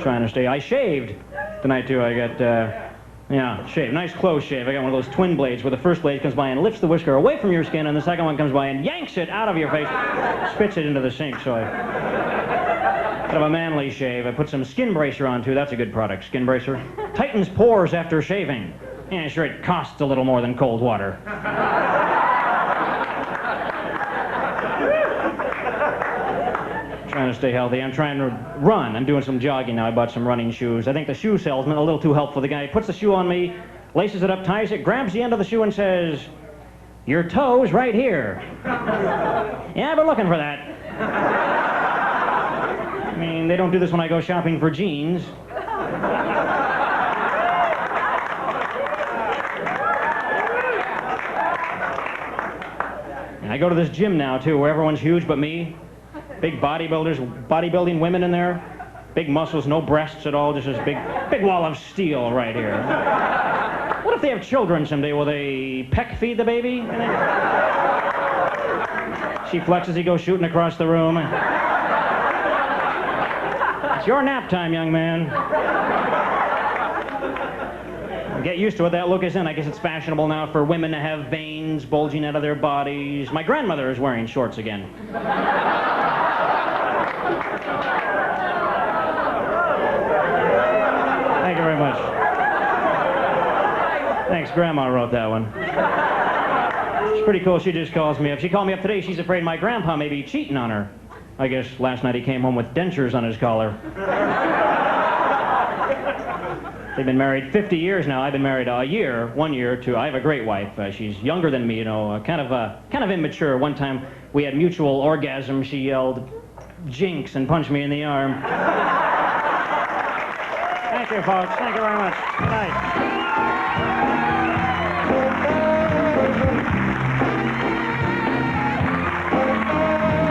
Trying to stay. I shaved tonight, too. I got, yeah, shave. Nice close shave. I got one of those twin blades where the first blade comes by and lifts the whisker away from your skin, and the second one comes by and yanks it out of your face, spits it into the sink. So I have a manly shave. I put some skin bracer on, too. That's a good product, skin bracer. Tightens pores after shaving. Yeah, sure, it costs a little more than cold water. Trying to stay healthy. I'm trying to run. I'm doing some jogging now. I bought some running shoes. I think the shoe salesman a little too helpful. The guy puts the shoe on me, laces it up, ties it, grabs the end of the shoe and says, "Your toe's right here." Yeah, I've been looking for that. I mean, they don't do this when I go shopping for jeans. And I go to this gym now, too, where everyone's huge but me. Big bodybuilders, bodybuilding women in there. Big muscles, no breasts at all, just this big wall of steel right here. What if they have children someday? Will they peck feed the baby? And then she flexes, he goes shooting across the room. It's your nap time, young man. Get used to what that look is in. I guess it's fashionable now for women to have veins bulging out of their bodies. My grandmother is wearing shorts again. Thank you very much. Thanks, Grandma wrote that one. It's pretty cool. She just calls me up. She called me up today. She's afraid my grandpa may be cheating on her. I guess last night he came home with dentures on his collar. They've been married 50 years now. I've been married a year, 1 year, to. I have a great wife. She's younger than me, you know, kind of immature. One time we had mutual orgasm. She yelled, "Jinx," and punched me in the arm. Thank you, folks. Thank you very much. Good night.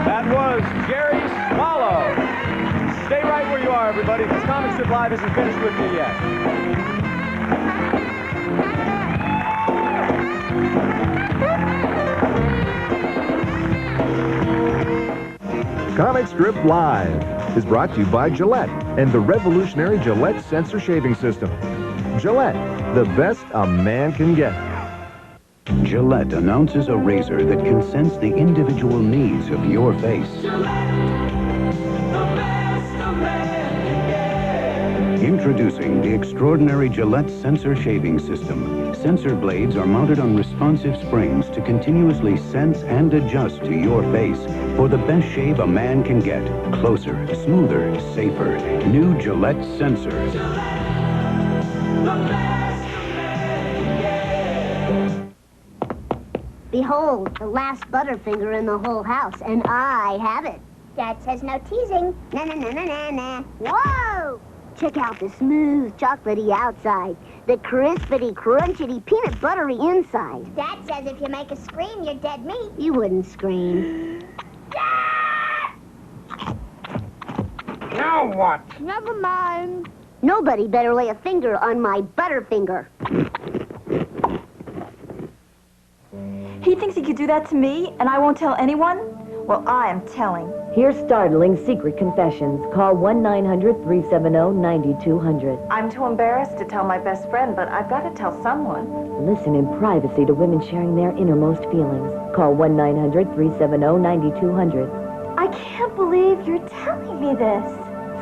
That was Jerry Swallow. Stay right where you are, everybody, because Comic Strip Live isn't finished with you yet. Comic Strip Live is brought to you by Gillette and the revolutionary Gillette Sensor Shaving System. Gillette, the best a man can get. Gillette announces a razor that can sense the individual needs of your face. Introducing the extraordinary Gillette Sensor Shaving System. Sensor blades are mounted on responsive springs to continuously sense and adjust to your face for the best shave a man can get. Closer, smoother, safer. New Gillette Sensors. Behold, the last Butterfinger in the whole house, and I have it. Dad says no teasing. Na na na na na na. Whoa! Check out the smooth, chocolatey outside, the crispity, crunchity, peanut buttery inside. Dad says if you make a scream, you're dead meat. You wouldn't scream. Now what? Never mind. Nobody better lay a finger on my Butterfinger. He thinks he could do that to me, and I won't tell anyone? Well, I am telling. Here's startling secret confessions. Call 1-900-370-9200. I'm too embarrassed to tell my best friend, but I've got to tell someone. Listen in privacy to women sharing their innermost feelings. Call 1-900-370-9200. I can't believe you're telling me this.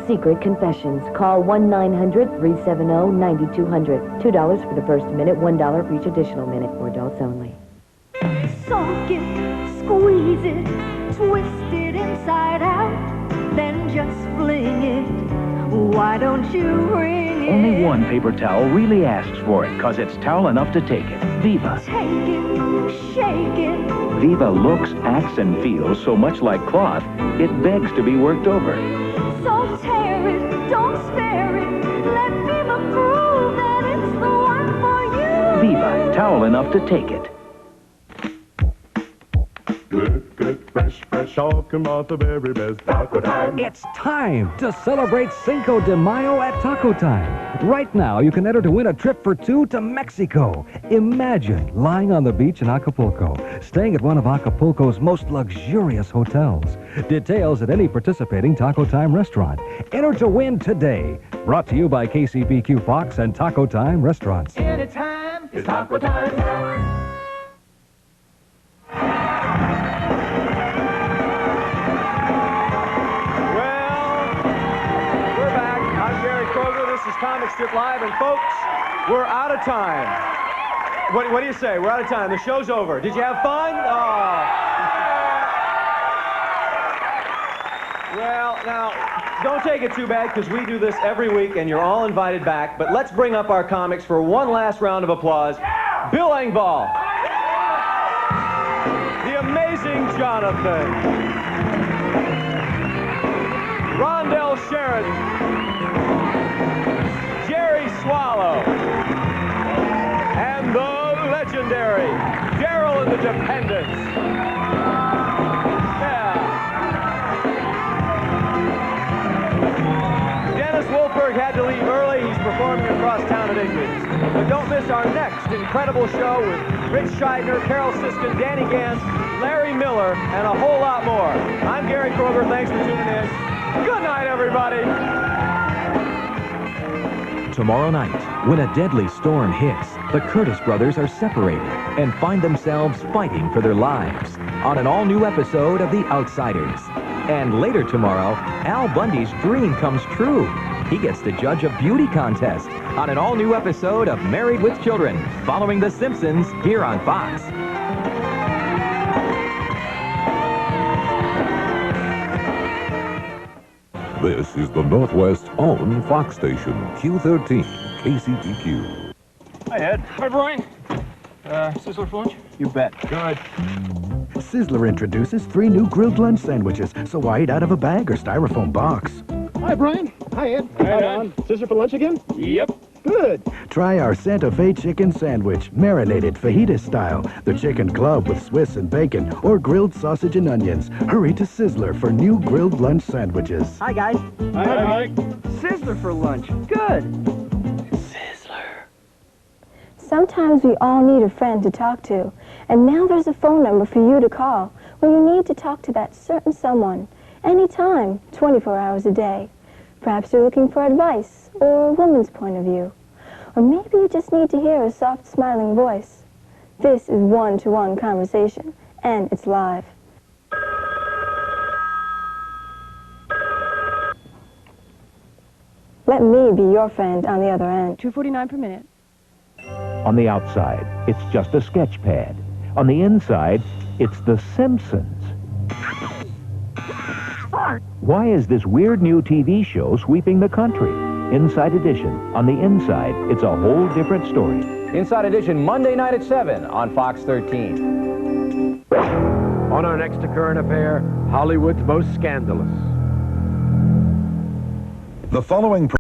Secret confessions. Call 1-900-370-9200. $2 for the first minute, $1 for each additional minute. For adults only. Soak it, squeeze it, twist it inside out, then just fling it. Why don't you ring it? Only one paper towel really asks for it, because it's towel enough to take it. Viva. Take it, shake it. Viva looks, acts, and feels so much like cloth, it begs to be worked over. So tear it, don't spare it. Let Viva prove that it's the one for you. Viva, towel enough to take it. Good, fresh, talking about the very best taco time. It's time to celebrate Cinco de Mayo at Taco Time. Right now, you can enter to win a trip for two to Mexico. Imagine lying on the beach in Acapulco, staying at one of Acapulco's most luxurious hotels. Details at any participating Taco Time restaurant. Enter to win today. Brought to you by KCPQ Fox and Taco Time Restaurants. Anytime is taco time. This is Comic Strip Live, and folks, we're out of time. What do you say? We're out of time. The show's over. Did you have fun? Oh. Well, now, don't take it too bad, because we do this every week, and you're all invited back. But let's bring up our comics for one last round of applause. Bill Engvall. The amazing Jonathan. Rondell Sheridan. Swallow, and the legendary Daryl and the Dependents. Yeah. Dennis Wolfberg had to leave early. He's performing across town at Igby's. But don't miss our next incredible show with Rich Scheidner, Carol Siskin, Danny Gantz, Larry Miller, and a whole lot more. I'm Gary Kroger. Thanks for tuning in. Good night, everybody. Tomorrow night, when a deadly storm hits, the Curtis brothers are separated and find themselves fighting for their lives on an all-new episode of The Outsiders. And later tomorrow, Al Bundy's dream comes true. He gets to judge a beauty contest on an all-new episode of Married with Children, following The Simpsons here on Fox. This is the Northwest's own Fox station, Q13, KCPQ. Hi, Ed. Hi, Brian. Sizzler for lunch? You bet. Good. Sizzler introduces 3 new grilled lunch sandwiches, so why eat out of a bag or styrofoam box? Hi, Brian. Hi, Ed. Hi, Don. Sister for lunch again? Yep. Good. Try our Santa Fe chicken sandwich, marinated fajita style, the chicken club with Swiss and bacon, or grilled sausage and onions. Hurry to Sizzler for new grilled lunch sandwiches. Hi, guys. Hi, Mike. Sizzler for lunch. Good. Sometimes we all need a friend to talk to, and now there's a phone number for you to call when you need to talk to that certain someone, anytime, 24 hours a day. Perhaps you're looking for advice or a woman's point of view, or maybe you just need to hear a soft, smiling voice. This is one-to-one conversation, and it's live. Let me be your friend on the other end. $2.49 per minute. On the outside, it's just a sketch pad. On the inside, it's The Simpsons. Why is this weird new TV show sweeping the country? Inside Edition. On the inside, it's a whole different story. Inside Edition, Monday night at 7 on Fox 13. On our next current affair, Hollywood's most scandalous. The following